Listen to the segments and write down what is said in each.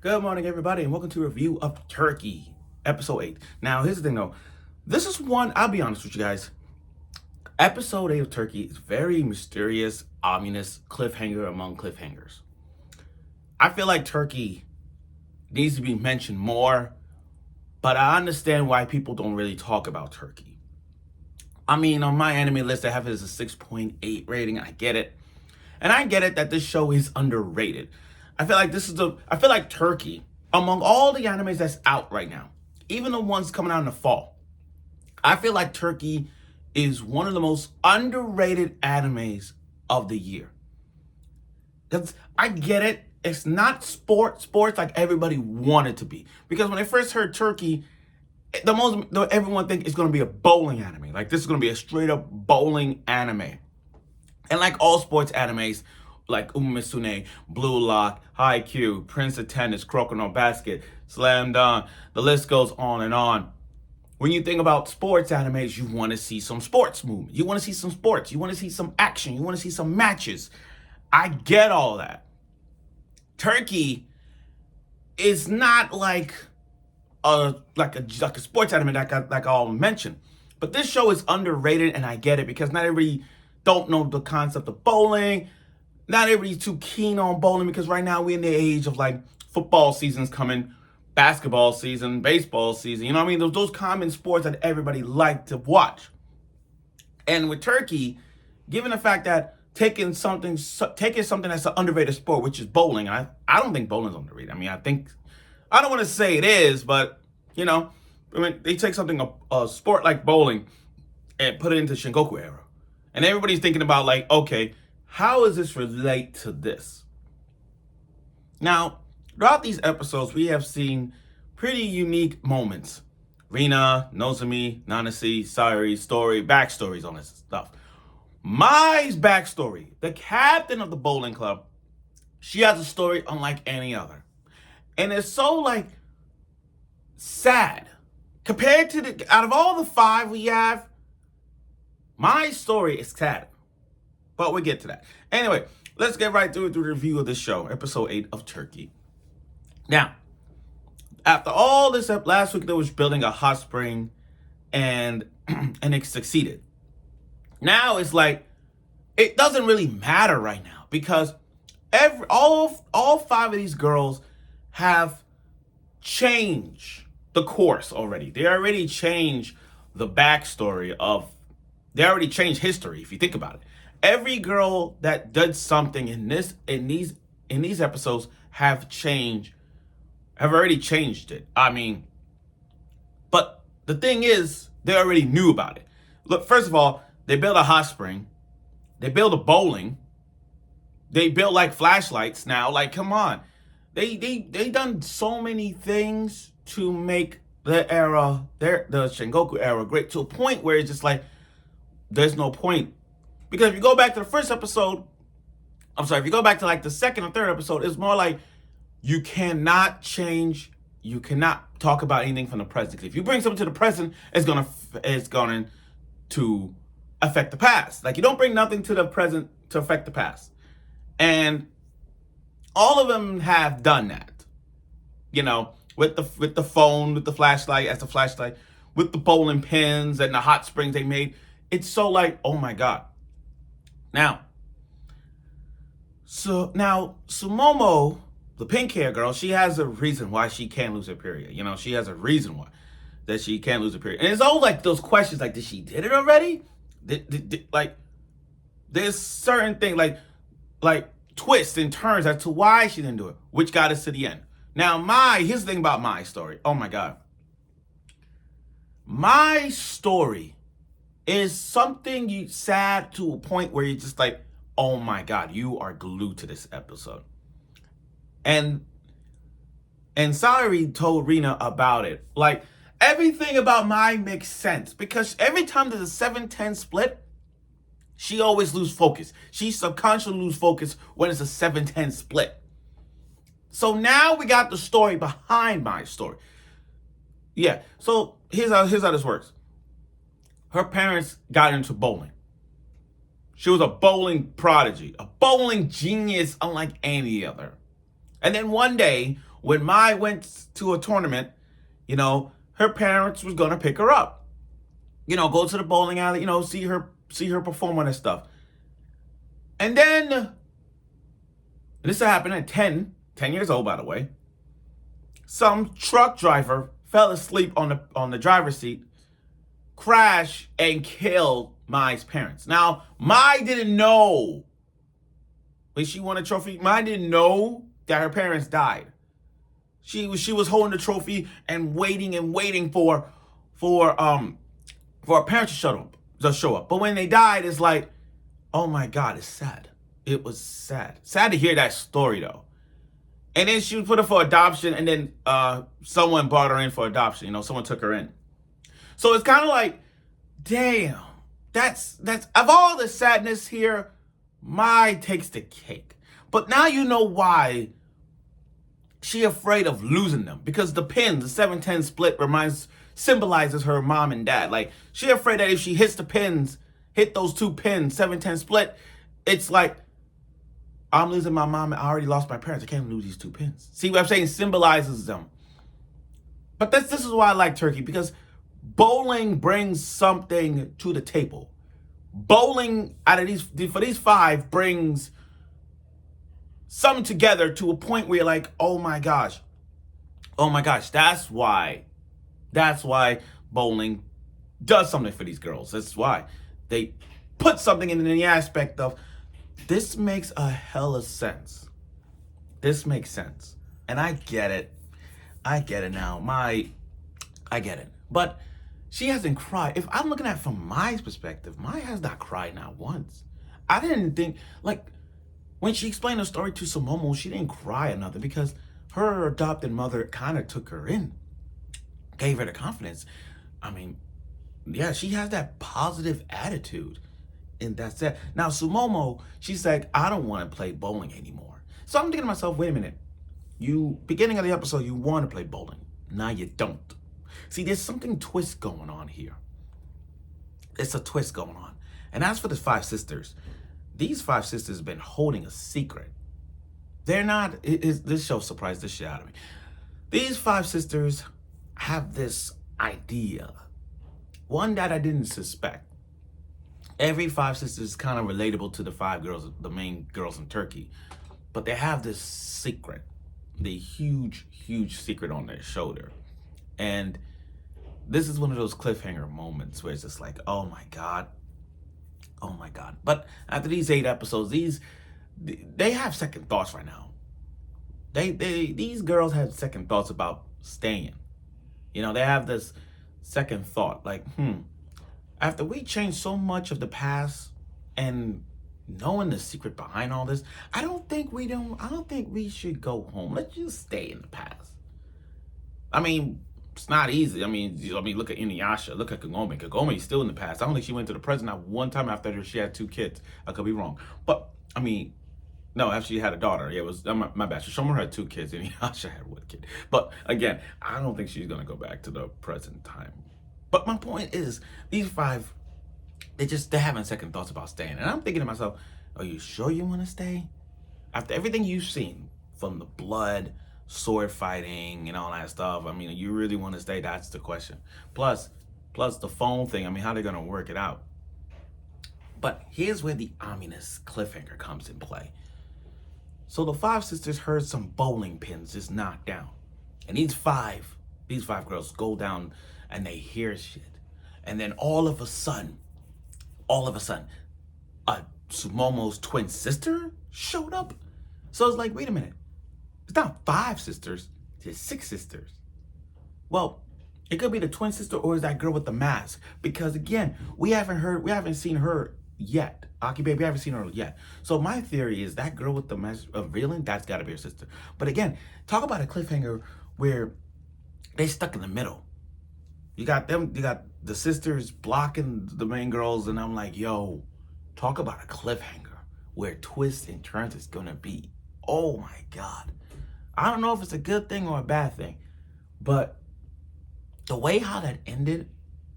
Good morning, everybody, and welcome to a review of Turkey, episode 8. Now, here's the thing, though. This is one, I'll be honest with you guys. Episode 8 of Turkey is very mysterious, ominous, cliffhanger among cliffhangers. I feel like Turkey needs to be mentioned more, but I understand why people don't really talk about Turkey. I mean, on my anime list, I have it as a 6.8 rating. I get it. And I get it that this show is underrated. I feel like Turkey, among all the animes that's out right now, even the ones coming out in the fall, I feel like Turkey is one of the most underrated animes of the year. Because I get it, it's not sports like everybody wanted to be. Because when I first heard Turkey, everyone think it's gonna be a bowling anime. Like this is gonna be a straight up bowling anime. And like all sports animes, like Umisune, Blue Lock, Haikyuu, Prince of Tennis, Crocodile Basket, Slam Dunk, the list goes on and on. When you think about sports animes, you want to see some sports movement. You want to see some sports. You want to see some action. You want to see some matches. I get all that. Turkey is not like a sports anime like I'll mention. But this show is underrated, and I get it because not everybody don't know the concept of bowling. Not everybody's too keen on bowling because right now we're in the age of like football season's coming, basketball season, baseball season. You know what I mean? Those common sports that everybody like to watch. And with Turkey, given the fact that taking something that's an underrated sport, which is bowling, I don't think bowling's underrated. I mean, I don't want to say it is, but you know, I mean, they take something a sport like bowling and put it into Shingoku era, and everybody's thinking about like, okay, how does this relate to this? Now, throughout these episodes, we have seen pretty unique moments. Rina, Nozomi, Nanase, Sayuri's story, backstories on this stuff. Mai's backstory, the captain of the bowling club, she has a story unlike any other. And it's so like sad. Compared to out of all the 5 we have, Mai's story is sad. But we'll get to that. Anyway, let's get right through the review of this show, episode 8 of Turkey. Now, after all this up last week, there was building a hot spring, and it succeeded. Now it's like it doesn't really matter right now because all 5 of these girls have changed the course already. They already changed the backstory of. They already changed history if you think about it. Every girl that did something in these episodes have already changed it. I mean, but the thing is, they already knew about it. Look, first of all, they built a hot spring, they built a bowling, they built like flashlights now. Like, come on, they done so many things to make the Sengoku era great to a point where it's just like there's no point. Because if you go back to the first episode, if you go back to like the second or third episode, it's more like you cannot talk about anything from the present. Because if you bring something to the present, it's going to affect the past. Like you don't bring nothing to the present to affect the past. And all of them have done that. You know, with the phone, with the flashlight as a flashlight, with the bowling pins and the hot springs they made. It's so like, oh my God. Now, Sumomo, the pink hair girl, she has a reason why she can't lose her period. You know, she has a reason why that she can't lose her period. And it's all like those questions like, did she did it already? Like, there's certain things like twists and turns as to why she didn't do it, which got us to the end. Now, here's the thing about my story. Oh my God. My story is something sad to a point where you're just like, oh my God, you are glued to this episode. And Sayuri told Rina about it. Like, everything about Mai makes sense because every time there's a 7-10 split, she always loses focus. She subconsciously loses focus when it's a 7-10 split. So now we got the story behind my story. Yeah, so here's how this works. Her parents got into bowling. She was a bowling prodigy, a bowling genius unlike any other. And then one day, when Mai went to a tournament, her parents was gonna pick her up. Go to the bowling alley, see her perform on this stuff. And then this happened at 10 years old, by the way. Some truck driver fell asleep on the driver's seat, crashed, and killed Mai's parents. Now, Mai didn't know when she won a trophy. Mai didn't know that her parents died. She was holding the trophy and waiting for her parents to show up. But when they died, it's like, oh my God, it's sad. It was sad. Sad to hear that story though. And then she was put up for adoption, and then someone brought her in for adoption. Someone took her in. So it's kind of like, damn, that's of all the sadness here, Mai takes the cake. But now you know why she afraid of losing them, because the pins, the 7-10 split symbolizes her mom and dad. Like, she afraid that if she hit those 2 pins, 7-10 split, it's like, I'm losing my mom and I already lost my parents. I can't lose these 2 pins. See what I'm saying? Symbolizes them. But this is why I like Turkey, because bowling brings something to the table. Bowling for these 5 brings something together to a point where you're like, oh my gosh, that's why bowling does something for these girls. That's why they put something in the aspect of, this makes a hell of sense. This makes sense. And I get it. I get it now. I get it. But she hasn't cried. If I'm looking at it from Mai's perspective, Mai has not cried not once. I didn't think, like, when she explained the story to Sumomo, she didn't cry or nothing, because her adopted mother kind of took her in, gave her the confidence. I mean, yeah, she has that positive attitude. And that's it. Now, Sumomo, she's like, I don't want to play bowling anymore. So I'm thinking to myself, wait a minute. Beginning of the episode, you want to play bowling. Now you don't. See, there's something twist going on here. It's a twist going on. And as for the 5 sisters, these 5 sisters have been holding a secret. They're not, this show surprised the shit out of me. These 5 sisters have this idea. One that I didn't suspect. Every 5 sisters is kind of relatable to the 5 girls, the main girls in Turkey. But they have this secret, the huge, huge secret on their shoulder. And this is one of those cliffhanger moments where it's just like, oh my God. Oh my God. But after these 8 episodes, they have second thoughts right now. These girls have second thoughts about staying. They have this second thought, like, after we changed so much of the past and knowing the secret behind all this, I don't think we should go home. Let's just stay in the past. I mean, it's not easy. I mean, look at Inuyasha. Look at Kagome. Kagome is still in the past. I don't think she went to the present not one time after she had 2 kids. I could be wrong. But, I mean, no, after she had a daughter. Yeah, it was my bad. Shomer had 2 kids, and Inuyasha had 1 kid. But, again, I don't think she's going to go back to the present time. But my point is, these 5, they're having second thoughts about staying. And I'm thinking to myself, are you sure you want to stay? After everything you've seen, from the blood, sword fighting, and all that stuff, I mean, you really want to stay? That's the question. Plus the phone thing, I mean, how are they going to work it out? But here's where the ominous cliffhanger comes in play. So the 5 sisters heard some bowling pins just knocked down. And these five girls go down and they hear shit. And then all of a sudden, Sumomo's twin sister showed up. So it's like, wait a minute. It's not 5 sisters, there's 6 sisters. Well, it could be the twin sister, or is that girl with the mask? Because again, we haven't seen her yet. Aki baby, we haven't seen her yet. So my theory is that girl with the mask of villain, that's gotta be her sister. But again, talk about a cliffhanger where they stuck in the middle. You got the sisters blocking the main girls, and I'm like, yo, talk about a cliffhanger where twists and turns is gonna be. Oh my God. I don't know if it's a good thing or a bad thing, but the way how that ended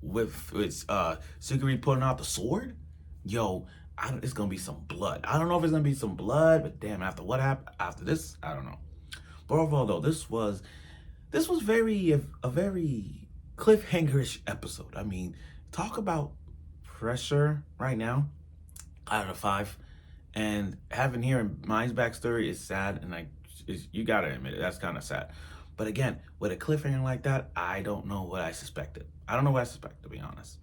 with Sugiri pulling out the sword, yo, it's gonna be some blood. I don't know if it's gonna be some blood, but damn, after what happened after this, I don't know. But overall, though, this was very a very cliffhangerish episode. I mean, talk about pressure right now. Out of 5, and having hearing Mine's backstory is sad, and you gotta admit it, that's kind of sad. But again, with a cliffhanger like that, I don't know what I suspected. I don't know what I suspect, to be honest.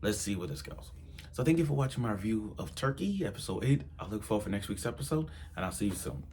Let's see where this goes. So thank you for watching my review of Turkey, episode 8. I look forward for next week's episode, and I'll see you soon.